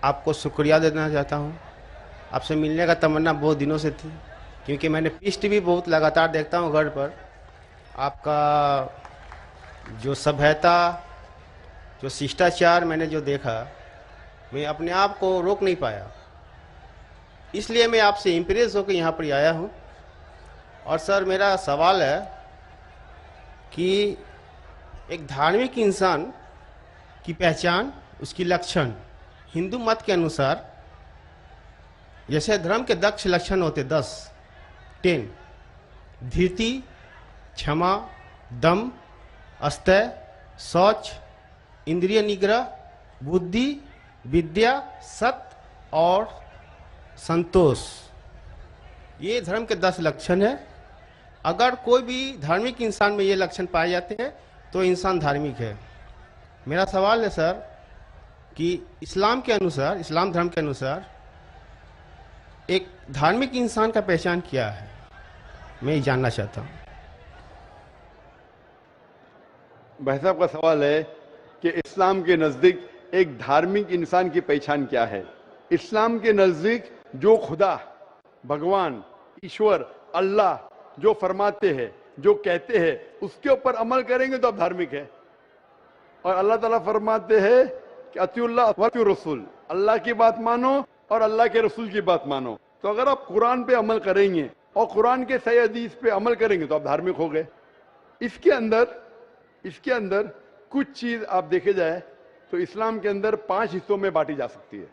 आपको शुक्रिया देना चाहता हूँ। आपसे मिलने का तमन्ना बहुत दिनों से थी, क्योंकि मैंने पीस टीवी बहुत लगातार देखता हूँ घर पर। आपका जो सभ्यता, जो शिष्टाचार मैंने जो देखा, मैं अपने आप को रोक नहीं पाया। इसलिए मैं आपसे इम्प्रेस होकर यहाँ पर आया हूँ। और सर, मेरा सवाल है कि एक धार्मिक इंसान की पहचान, उसकी लक्षण हिंदू मत के अनुसार, जैसे धर्म के 10 लक्षण होते, 10 धीरति, क्षमा, दम, अस्तय, शौच, इंद्रिय निग्रह, बुद्धि, विद्या, सत्य और संतोष। ये धर्म के 10 लक्षण है। अगर कोई भी धार्मिक इंसान में ये लक्षण पाए जाते हैं तो इंसान धार्मिक है। मेरा सवाल है सर कि इस्लाम के अनुसार, इस्लाम धर्म के अनुसार एक धार्मिक इंसान का पहचान क्या है, मैं ये जानना चाहता हूँ। भाई साहब का सवाल है कि इस्लाम के नजदीक एक धार्मिक इंसान की पहचान क्या है। इस्लाम के नजदीक जो खुदा, भगवान, ईश्वर, अल्लाह जो फरमाते हैं, जो कहते हैं, उसके ऊपर अमल करेंगे तो आप धार्मिक है। और अल्लाह ताला फरमाते हैं कि अतिउल्लाह व अतिउर रसूल, अल्लाह की बात मानो और अल्लाह के रसूल की बात मानो। तो अगर आप कुरान पे अमल करेंगे और कुरान के सही हदीस पे अमल करेंगे तो आप धार्मिक हो गए। इसके अंदर कुछ चीज आप देखे जाए तो इस्लाम के अंदर 5 हिस्सों में बांटी जा सकती है।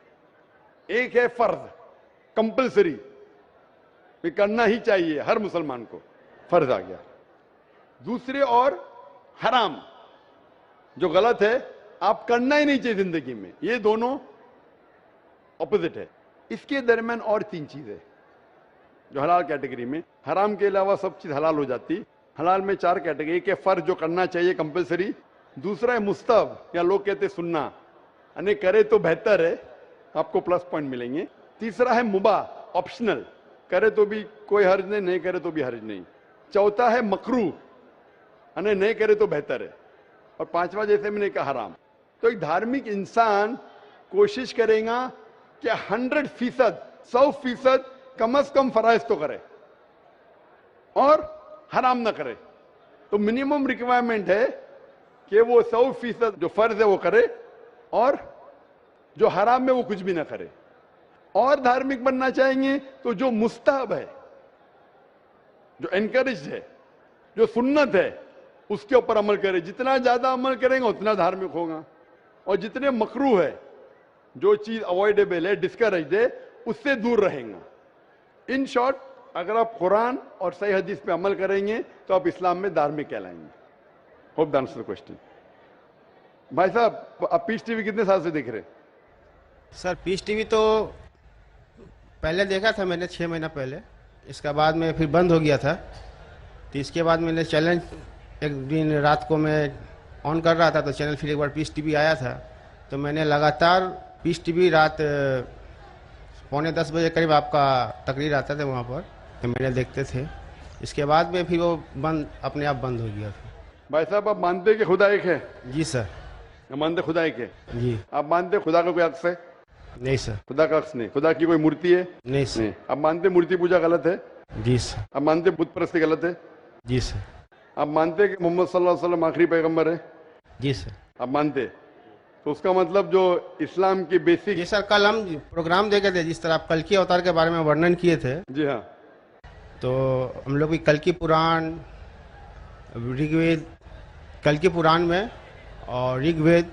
एक है फर्ज, कंपलसरी, करना ही चाहिए, हर मुसलमान को फर्ज आ गया। दूसरे और हराम, जो गलत है, आप करना ही नहीं चाहिए जिंदगी में। ये दोनों ऑपोजिट है। इसके दरमियान और 3 चीजें जो हलाल कैटेगरी में, हराम के अलावा सब चीज हलाल हो जाती। हलाल में 4 कैटेगरी। एक है फर्ज जो करना चाहिए, कंपलसरी। दूसरा है मुस्तहब, या लोग कहते हैं सुन्ना, यानी करे तो बेहतर है, आपको प्लस पॉइंट मिलेंगे। तीसरा है मुबाह, ऑप्शनल, करे तो भी कोई हर्ज नहीं, नहीं करे तो भी हर्ज नहीं। चौथा है मकरूह, यानी नहीं करे तो बेहतर है। और 5वां जैसे मैंने कहा हराम। तो एक धार्मिक इंसान कोशिश करेगा कि 100%, 100% कम से कम फराइज तो करे और हराम ना करे। तो मिनिमम रिक्वायरमेंट है कि वो 100% जो फर्ज है वो करे और जो हराम है वो कुछ भी ना करे। और धार्मिक बनना चाहेंगे तो जो मुस्तहब है, जो एनकरेज है, जो सुन्नत है, उसके ऊपर अमल करे। जितना ज्यादा अमल करेंगे उतना धार्मिक होगा। और जितने मकरूह है, जो चीज अवॉइडेबल है, डिस्करेज है, उससे दूर रहेगा। इन शॉर्ट, अगर आप कुरान और सही हदीस पे अमल करेंगे तो आप इस्लाम में धार्मिक कहलाएंगे। Hope that answers the question. भाई साहब, आप पीस टीवी कितने साल से देख रहे हैं? सर, पीस टीवी तो पहले देखा था मैंने 6 महीना पहले। इसका बाद में फिर बंद हो गया था। तो इसके बाद मैंने चैनल, एक दिन रात को मैं ऑन कर रहा था तो चैनल फिर एक बार पीस टीवी आया था। तो मैंने लगातार पीस टीवी रात 9:45 बजे करीब आपका तकरीर आता था वहाँ पर, तो मैंने देखते थे। इसके बाद में फिर वो बंद, अपने आप बंद हो गया फिर। भाई साहब, आप मानते हैं कि खुदा एक है? जी सर। मानते खुदा एक है? जी। आप मानते खुदा का कोई अक्स है? नहीं सर। खुदा का अक्स नहीं। खुदा की कोई मूर्ति है? नहीं सर। नहीं। आप मानते मूर्ति पूजा गलत है? जी सर। आप मानते बुत परस्ती गलत है? जी सर। आप मानते कि मोहम्मद सल्लल्लाहु अलैहि वसल्लम आखिरी पैगंबर है? जी सर। आप मानते? तो उसका मतलब जो इस्लाम की बेसिक। जी सर, कल हम प्रोग्राम देखे थे, जिस तरह आप कल की अवतार के बारे में वर्णन किए थे। जी हाँ। तो हम लोग भी कल की पुराण, ऋग्वेद, कल की पुराण में और ऋग्वेद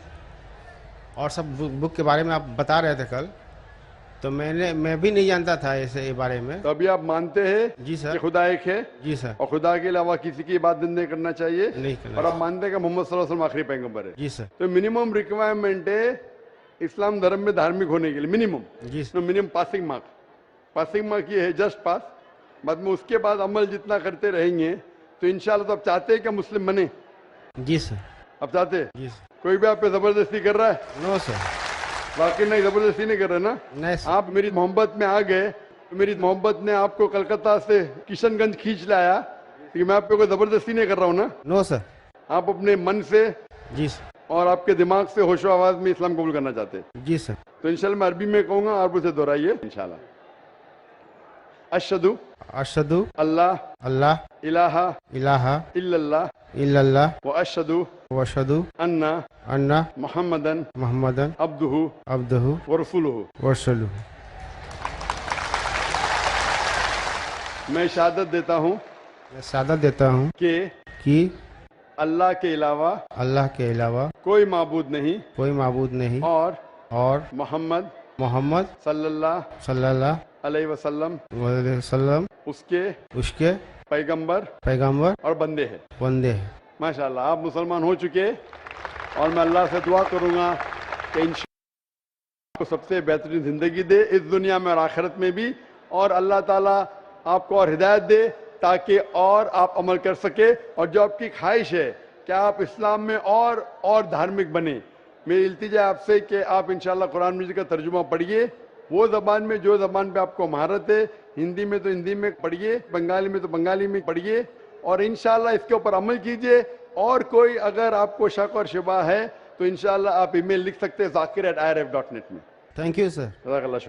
और सब बुक के बारे में आप बता रहे थे कल। तो मैं भी नहीं जानता था ऐसे बारे में। तो अभी आप मानते हैं? जी सर। कि खुदा एक है? जी सर। और खुदा के अलावा किसी की इबादत नहीं करना चाहिए? नहीं करना। और आप मानते हैं कि मोहम्मद सल्लल्लाहु अलैहि वसल्लम आखिरी पैगंबर है? जी सर। तो मिनिमम रिक्वायरमेंट है इस्लाम धर्म में धार्मिक होने के लिए, मिनिमम। जी तो मिनिमम पासिंग मार्क ये है, जस्ट पास। बाद में उसके बाद अमल जितना करते रहेंगे तो इंशाल्लाह। तो आप चाहते हैं कि मुस्लिम बने? जी सर। आप चाहते हैं? जी सर। कोई भी आप पे जबरदस्ती कर रहा है? No sir. वाकई नहीं, जबरदस्ती नहीं कर रहे ना? नहीं सर। आप मेरी मोहब्बत में आ गए तो मेरी मोहब्बत ने आपको कलकत्ता से किशनगंज खींच लाया, कि मैं आप पे कोई जबरदस्ती नहीं कर रहा हूँ ना? No sir. आप अपने मन से जी सर और आपके दिमाग से होशो आवाज में इस्लाम कबूल करना चाहते हैं। जी सर। तो इंशाल्लाह मैं अरबी में कहूंगा, आप उसे दोहराइए इंशाल्लाह। अशहदु अशहदु अल्लाह अल्लाह इलाहा इलाहा इल्लल्लाह इल्लल्लाह व अशहदु व अशहदु अन्ना अन्ना मुहम्मदन मुहम्मदन अब्दुहु अब्दुहु व रसूलुहु। व रसूलुहु। मैं शहादत देता हूँ मैं शहादत देता हूँ कि अल्लाह के अलावा अल्लाह के अलावा कोई माबूद नहीं कोई माबूद नहीं और मोहम्मद मोहम्मद सल्लल्लाहु अलैहि वसल्लम वसल्लम उसके पैगंबर पैगंबर और बंदे हैं। बंदे हैं। माशाल्लाह, आप मुसलमान हो चुके, और मैं अल्लाह से दुआ करूंगा कि इंशाअल्लाह आपको सबसे बेहतरीन जिंदगी दे इस दुनिया में और आखिरत में भी, और अल्लाह ताला आपको और हिदायत दे ताकि और आप अमल कर सके, और जो आपकी ख्वाहिश है कि आप इस्लाम में और धार्मिक बने। मेरी इल्तिजा आपसे कि आप इंशाअल्लाह कुरान मजीद का तर्जुमा पढ़िए, वो ज़बान में जो ज़बान पे आपको महारत है, हिंदी में तो हिंदी में पढ़िए, बंगाली में तो बंगाली में पढ़िए, और इंशाअल्लाह इसके ऊपर अमल कीजिए। और कोई अगर आपको शक और शुबा है तो इंशाअल्लाह आप ईमेल लिख सकते हैं zakir@irf.net में। Thank you sir. जज़ाकल्लाह शुक्र।